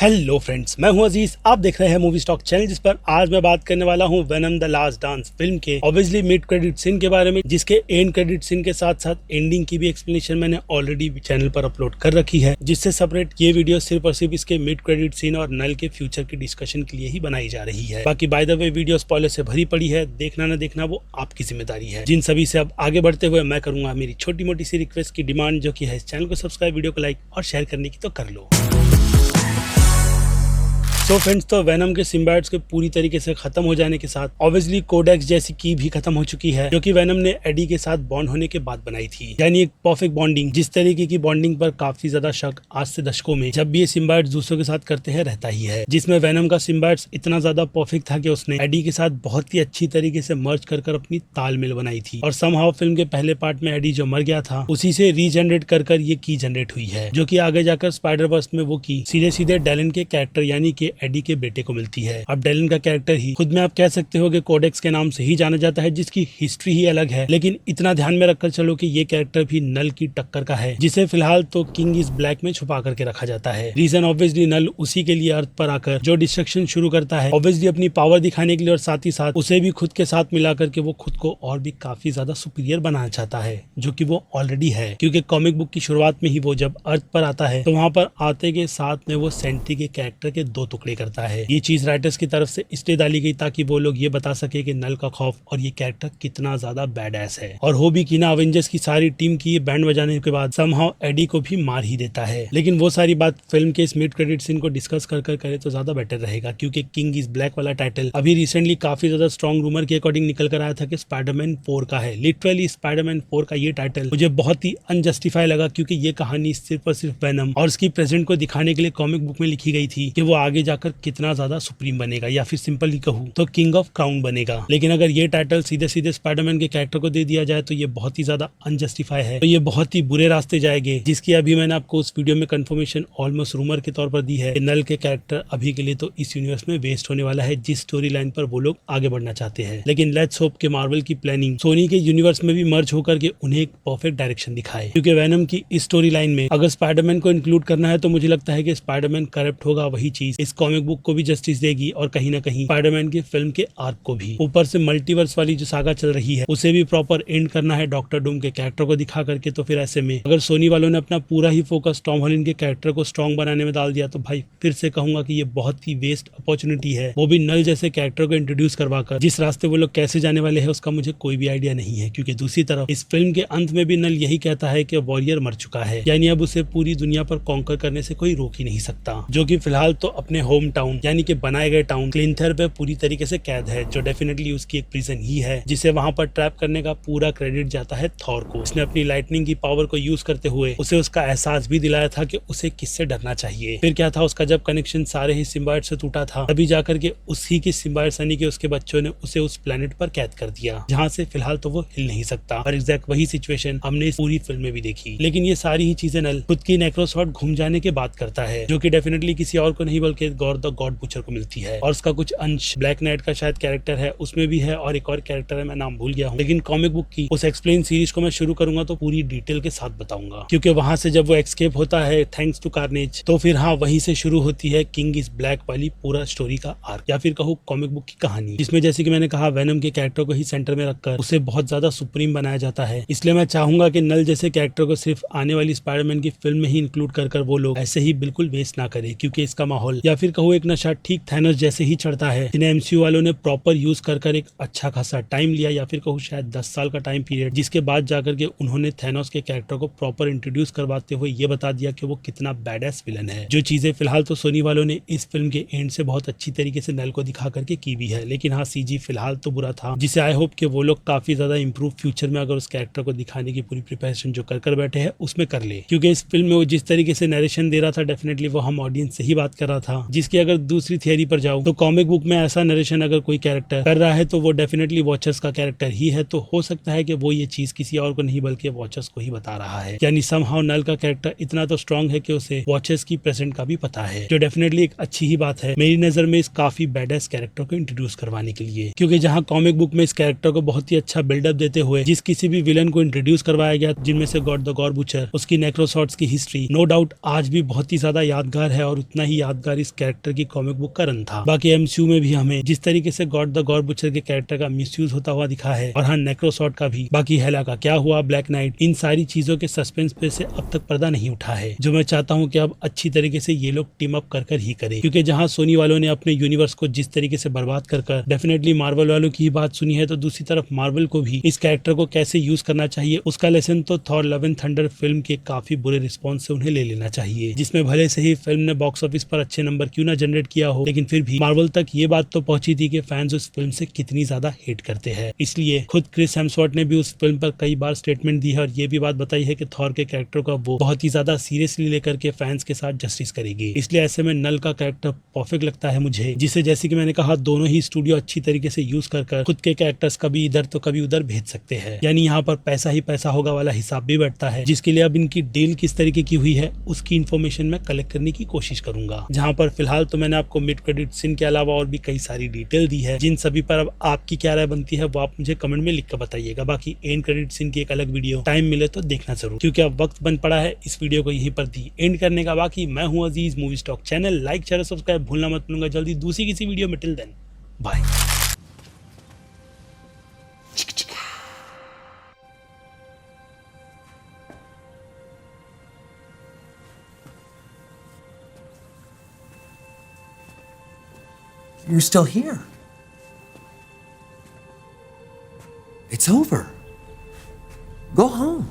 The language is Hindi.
हेलो फ्रेंड्स, मैं हूं अजीज। आप देख रहे हैं मूवी स्टॉक चैनल, जिस पर आज मैं बात करने वाला हूं venom the last dance film के ऑब्वियसली मिड क्रेडिट सीन के बारे में, जिसके एंड क्रेडिट सीन के साथ साथ एंडिंग की भी एक्सप्लेनेशन मैंने ऑलरेडी चैनल पर अपलोड कर रखी है, जिससे सेपरेट ये वीडियो सिर्फ और सिर्फ इसके मिड क्रेडिट सीन और नल के फ्यूचर की डिस्कशन के लिए ही बनाई जा रही है। बाकी by the way video spoiler से भरी पड़ी है, देखना न देखना वो आपकी जिम्मेदारी है। जिन सभी से अब आगे बढ़ते हुए मैं करूंगा मेरी छोटी मोटी सी रिक्वेस्ट की डिमांड, जो की है इस चैनल को सब्सक्राइब, वीडियो को लाइक और शेयर करने की तो कर लो। सो फ्रेंड्स, तो वेनम के सिम्बायोट्स के पूरी तरीके से खत्म हो जाने के साथ ऑब्वियसली कोडेक्स जैसी की भी खत्म हो चुकी है, जो कि वेनम ने एडी के साथ बॉन्ड होने के बाद बनाई थी। यानी एक परफेक्ट बॉन्डिंग, जिस तरीके की बॉन्डिंग पर काफी ज्यादा शक आज से दशकों में जब भी ये सिम्बायोट्स दूसरों के साथ करते हैं रहता ही है, जिसमें वेनम का सिम्बायोट्स इतना ज्यादा परफेक्ट था कि उसने एडी के साथ बहुत ही अच्छी तरीके से मर्ज कर अपनी तालमेल बनाई थी। और समहाउ फिल्म के पहले पार्ट में एडी जो मर गया था, उसी से रीजनरेट कर ये की जनरेट हुई है, जो की आगे जाकर स्पाइडर वर्स में वो की सीधे सीधे डेलन के कैरेक्टर यानी कि एडी के बेटे को मिलती है। अब डेलन का कैरेक्टर ही खुद में आप कह सकते हो कि कोडेक्स के नाम से ही जाना जाता है, जिसकी हिस्ट्री ही अलग है, लेकिन इतना ध्यान में रखकर चलो कि ये कैरेक्टर भी नल की टक्कर का है, जिसे फिलहाल तो किंग इज ब्लैक में छुपा करके रखा जाता है। रीजन ऑब्वियसली नल उसी के लिए अर्थ पर आकर जो डिस्ट्रक्शन शुरू करता है, ऑब्वियसली अपनी पावर दिखाने के लिए, और साथ ही साथ उसे भी खुद के साथ मिला करके वो खुद को और भी काफी ज्यादा सुपीरियर बनाना चाहता है, जो कि वो ऑलरेडी है। क्योंकि कॉमिक बुक की शुरुआत में ही वो जब अर्थ पर आता है, तो वहां पर आते के साथ में वो सेंट्री के कैरेक्टर के 2 टुकड़े करता है। ये चीज राइटर्स की तरफ से इसलिए डाली गई ताकि वो लोग ये बता सके कि नल का खौफ और ये कैरेक्टर कितना ज्यादा बैडएस है। और हो भी कि ना, अवेंजर्स की सारी टीम की ये बैंड बजाने के बाद समहाउ एडी को भी मार ही देता है। लेकिन वो सारी बात फिल्म के इस मिड क्रेडिट सीन को डिस्कस कर करे तो ज्यादा बेटर रहेगा, क्योंकि किंग इज ब्लैक वाला टाइटल अभी रिसेंटली काफी ज्यादा स्ट्रॉन्ग रूमर के अकॉर्डिंग निकल कर आया था कि स्पाइडरमैन 4 का है। लिटरली स्पाइडरमैन 4 का ये टाइटल मुझे बहुत ही अनजस्टिफाई लगा, क्योंकि ये कहानी सिर्फ और सिर्फ वेनम और उसकी प्रेजेंट को दिखाने के लिए कॉमिक बुक में लिखी गई थी कि वो आगे जाकर कितना ज्यादा सुप्रीम बनेगा, या फिर सिंपली कहूँ तो किंग ऑफ क्राउन बनेगा। लेकिन अगर ये टाइटल सीधे सीधे स्पाइडरमैन के कैरेक्टर को दे दिया जाए तो ये बहुत ही ज्यादा अनजस्टिफाई है, तो ये बहुत ही बुरे रास्ते जाएंगे, जिसकी अभी मैंने आपको उस वीडियो में कंफर्मेशन ऑलमोस्ट रूमर के तौर पर दी है। नल के कैरेक्टर अभी के लिए तो इस यूनिवर्स में वेस्ट होने वाला है, जिस स्टोरी लाइन पर वो लोग आगे बढ़ना चाहते हैं। लेकिन लेट्स होप के मार्वल की प्लानिंग सोनी के यूनिवर्स में भी मर्ज होकर के उन्हें एक परफेक्ट डायरेक्शन दिखाए, क्योंकि वेनम की इस स्टोरी लाइन में अगर स्पाइडरमैन को इंक्लूड करना है तो मुझे लगता है कि स्पाइडरमैन करप्ट होगा, वही चीज इस कॉमिक बुक को भी जस्टिस देगी, और कहीं ना कहीं स्पाइडरमैन की फिल्म के आर्क को भी। ऊपर से मल्टीवर्स वाली जो सागा चल रही है उसे भी प्रॉपर एंड करना है डॉक्टर डूम के कैरेक्टर को दिखा करके। तो फिर ऐसे में अगर सोनी वालों ने अपना पूरा ही फोकस टॉम हॉलैंड के कैरेक्टर को स्ट्रॉन्ग बनाने में डाल दिया, तो भाई फिर से कहूंगा कि ये बहुत ही वेस्ट अपॉर्चुनिटी है, वो भी नल जैसे कैरेक्टर को इंट्रोड्यूस करवाकर। जिस रास्ते वो लोग कैसे जाने वाले हैं उसका मुझे कोई भी आइडिया नहीं है, क्योंकि दूसरी तरफ इस फिल्म के अंत में भी नल यही कहता है कि वॉरियर मर चुका है, यानी अब उसे पूरी दुनिया पर कॉन्कर करने से कोई रोक ही नहीं सकता, जो कि फिलहाल तो अपने होम टाउन यानी कि बनाए गए टाउन क्लिंथर पे पूरी तरीके से कैद है, जो डेफिनेटली उसकी एक प्रिजन ही है, जिसे वहां पर ट्रैप करने का पूरा क्रेडिट जाता है थॉर को। उसने अपनी लाइटनिंग की पावर को यूज करते हुए उसे उसका एहसास भी दिलाया था कि उसे किससे डरना चाहिए। फिर क्या था, उसका जब कनेक्शन सारे ही सिम्बायोट से टूटा था, तभी जाकर के उसी के सिम्बायोट यानी कि उसके बच्चों ने उसे उस प्लेनेट पर कैद कर दिया, जहाँ से फिलहाल तो वो हिल नहीं सकता। और एग्जैक्ट वही सिचुएशन हमने इस पूरी फिल्म में भी देखी। लेकिन ये सारी ही चीजें नल खुद की नेक्रोसॉर्ड घूम जाने के बाद करता है, जो कि डेफिनेटली किसी और को नहीं बल्कि गॉड द गॉड बुचर को मिलती है। और उसका कुछ अंश ब्लैक नाइट का शायद कैरेक्टर है उसमें भी है, और एक और कैरेक्टर है, मैं नाम भूल गया हूँ। लेकिन कॉमिक बुक की उस एक्सप्लेन सीरीज को मैं शुरू करूंगा तो पूरी डिटेल के साथ बताऊंगा, क्योंकि वहां से जब वो एस्केप होता है थैंक्स टू कार्नेज, तो फिर हाँ वहीं से शुरू होती है किंग इज ब्लैक वाली पूरा स्टोरी का आर्क, या फिर कहूँ कॉमिक बुक की कहानी, जिसमें जैसे कि मैंने कहा वेनम के कैरेक्टर को ही सेंटर में रखकर उसे बहुत ज्यादा सुप्रीम बनाया जाता है। इसलिए मैं चाहूंगा कि नल जैसे कैरेक्टर को सिर्फ आने वाली स्पाइडरमैन की फिल्म में ही इंक्लूड कर वो लोग ऐसे ही बिल्कुल वेस्ट ना करे, क्योंकि इसका माहौल या फिर कहूँ एक नशा ठीक थैनोस जैसे ही चढ़ता है, जिन्हें एमसीयू वालों ने प्रॉपर यूज कर एक अच्छा खासा टाइम लिया, या फिर कहूँ शायद 10 साल का टाइम पीरियड, जिसके बाद जाकर के उन्होंने थैनोस के कैरेक्टर को प्रॉपर इंट्रोड्यूस करवाते हुए ये बता दिया कि वो कितना बैडएस विलन है। जो चीजें फिलहाल तो सोनी वालों ने इस फिल्म के एंड से बहुत अच्छी तरीके से नल को दिखा करके की भी है। लेकिन हाँ, सीजी फिलहाल तो बुरा था, जिसे आई होप कि वो लोग काफी ज्यादा इंप्रूव फ्यूचर में अगर उस कैरेक्टर को दिखाने की पूरी प्रिपरेशन जो कर बैठे हैं उसमें कर ले, क्योंकि इस फिल्म में वो जिस तरीके से नरेशन दे रहा था डेफिनेटली वो हम ऑडियंस से ही बात कर रहा था, जिस इसकी अगर दूसरी थियरी पर जाऊं तो कॉमिक बुक में ऐसा नरेशन अगर कोई कैरेक्टर कर रहा है तो वो डेफिनेटली वॉचर्स का कैरेक्टर ही है, तो हो सकता है कि वो ये चीज किसी और को नहीं बल्कि वॉचर्स को ही बता रहा है। यानी समहाउ नल का कैरेक्टर इतना तो स्ट्रांग है कि उसे वॉचर्स की प्रेजेंट का भी पता है, जो डेफिनेटली एक अच्छी ही बात है मेरी नजर में इस काफी बैडेस कैरेक्टर को इंट्रोड्यूस करवाने के लिए। क्योंकि जहां कॉमिक बुक में इस कैरेक्टर को बहुत ही अच्छा बिल्डअप देते हुए जिस किसी भी विलन को इंट्रोड्यूस करवाया गया, जिनमें से गॉड द गॉर बुचर, उसकी नेक्रोसॉर्ड्स की हिस्ट्री नो डाउट आज भी बहुत ही ज्यादा यादगार है और उतना ही यादगार इस कैरेक्टर की कॉमिक बुक का रन था। बाकी एमसीयू में भी हमें जिस तरीके से गॉड द गॉर बुचर के कैरेक्टर का मिसयूज होता हुआ दिखा है, और हाँ नेक्रोसॉर्ड का भी, बाकी हेला का क्या हुआ, ब्लैक नाइट, इन सारी चीजों के सस्पेंस पे से अब तक पर्दा नहीं उठा है, जो मैं चाहता हूँ कि अब अच्छी तरीके से ये लोग टीम अप कर ही करे। क्योंकि जहाँ सोनी वालों ने अपने यूनिवर्स को जिस तरीके से बर्बाद कर डेफिनेटली मार्वल वालों की ही बात सुनी है, तो दूसरी तरफ मार्वल को भी इस कैरेक्टर को कैसे यूज करना चाहिए उसका लेसन तो Thor love and thunder film के काफी बुरे रिस्पॉन्स से उन्हें ले लेना चाहिए, जिसमें भले से ही फिल्म ने बॉक्स ऑफिस पर अच्छे नंबर क्यों ना जनरेट किया हो, लेकिन फिर भी मार्वल तक ये बात तो पहुंची थी कि फैंस उस फिल्म से कितनी ज्यादा हेट करते हैं। इसलिए खुद क्रिस हेम्सवर्थ ने भी उस फिल्म पर कई बार स्टेटमेंट दी है और ये भी बात बताई है कि थॉर के कैरेक्टर को वो बहुत ही ज्यादा सीरियसली लेकर के फैंस के साथ जस्टिस करेगी। इसलिए ऐसे में नल का कैरेक्टर परफेक्ट लगता है मुझे, जिसे जैसे कि मैंने कहा दोनों ही स्टूडियो अच्छी तरीके से यूज कर खुद के कैरेक्टर्स कभी इधर तो कभी उधर भेज सकते हैं। यानी यहाँ पर पैसा ही पैसा होगा वाला हिसाब भी बैठता है, जिसके लिए अब इनकी डील किस तरीके की हुई है उसकी इन्फॉर्मेशन मैं कलेक्ट करने की कोशिश करूंगा। जहाँ पर फिलहाल तो मैंने आपको मिड क्रेडिट सीन के अलावा और भी कई सारी डिटेल दी है, जिन सभी पर अब आपकी क्या राय बनती है वो आप मुझे कमेंट में लिख कर बताइएगा। बाकी एंड क्रेडिट सीन की एक अलग वीडियो टाइम मिले तो देखना जरूर, क्योंकि अब वक्त बन पड़ा है इस वीडियो को यहीं पर दी एंड करने का। बाकी मैं हूँ Aziz, movie stock channel like share subscribe भूलना मत, मिलूंगा जल्दी दूसरी किसी वीडियो में। Till then bye. You're still here. It's over. Go home.